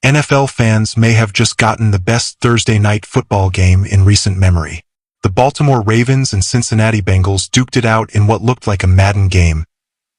NFL fans may have just gotten the best Thursday night football game in recent memory. The Baltimore Ravens and Cincinnati Bengals duked it out in what looked like a Madden game,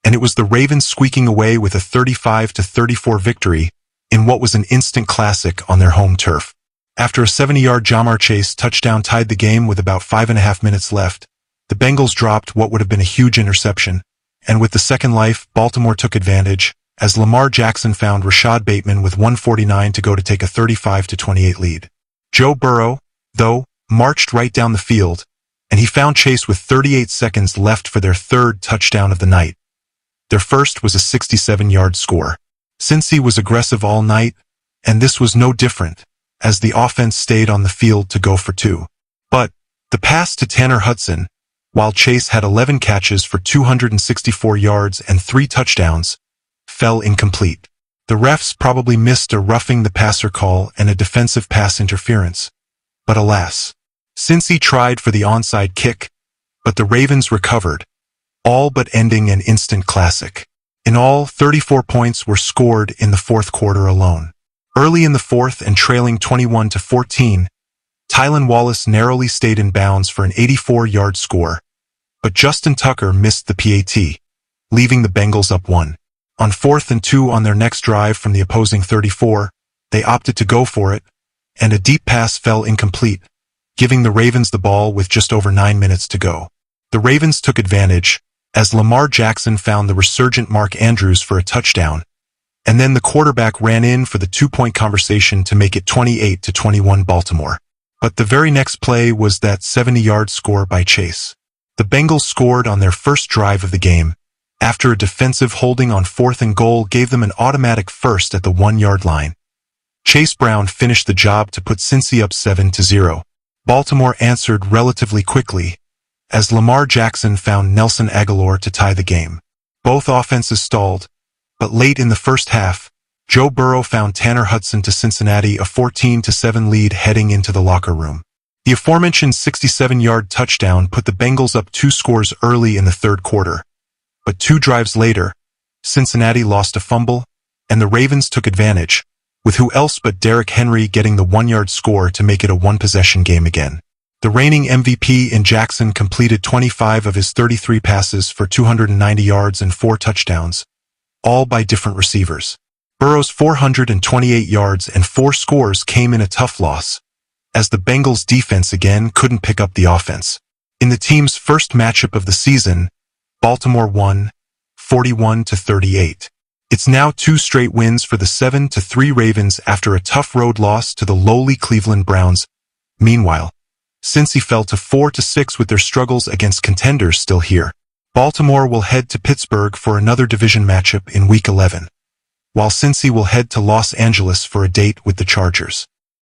and it was the Ravens squeaking away with a 35-34 victory in what was an instant classic on their home turf. After a 70-yard Ja'Marr Chase touchdown tied the game with about 5.5 minutes left, the Bengals dropped what would have been a huge interception, and with the second life, Baltimore took advantage, as Lamar Jackson found Rashad Bateman with 1:49 to go to take a 35-28 lead. Joe Burrow, though, marched right down the field, and he found Chase with 38 seconds left for their third touchdown of the night. Their first was a 67-yard score. Cincy was aggressive all night, and this was no different, as the offense stayed on the field to go for two. But the pass to Tanner Hudson, while Chase had 11 catches for 264 yards and 3 touchdowns, fell incomplete. The refs probably missed a roughing the passer call and a defensive pass interference. But alas, Cincy tried for the onside kick, but the Ravens recovered, all but ending an instant classic. In all, 34 points were scored in the fourth quarter alone. Early in the fourth and trailing 21-14, Tylan Wallace narrowly stayed in bounds for an 84-yard score, but Justin Tucker missed the PAT, leaving the Bengals up 1. On 4th and 2 on their next drive from the opposing 34, they opted to go for it, and a deep pass fell incomplete, giving the Ravens the ball with just over 9 minutes to go. The Ravens took advantage, as Lamar Jackson found the resurgent Mark Andrews for a touchdown, and then the quarterback ran in for the 2-point conversation to make it 28-21 Baltimore. But the very next play was that 70-yard score by Chase. The Bengals scored on their first drive of the game, after a defensive holding on 4th and goal gave them an automatic first at the 1-yard line. Chase Brown finished the job to put Cincy up 7-0. Baltimore answered relatively quickly, as Lamar Jackson found Nelson Agholor to tie the game. Both offenses stalled, but late in the first half, Joe Burrow found Tanner Hudson to Cincinnati a 14-7 lead heading into the locker room. The aforementioned 67-yard touchdown put the Bengals up 2 scores early in the third quarter. But 2 drives later, Cincinnati lost a fumble, and the Ravens took advantage, with who else but Derrick Henry getting the 1-yard score to make it a 1-possession game again. The reigning MVP in Jackson completed 25 of his 33 passes for 290 yards and 4 touchdowns, all by different receivers. Burrow's 428 yards and 4 scores came in a tough loss, as the Bengals defense again couldn't pick up the offense. In the team's first matchup of the season, Baltimore won, 41-38. It's now 2 straight wins for the 7-3 Ravens after a tough road loss to the lowly Cleveland Browns. Meanwhile, Cincy fell to 4-6 with their struggles against contenders still here. Baltimore will head to Pittsburgh for another division matchup in Week 11, while Cincy will head to Los Angeles for a date with the Chargers.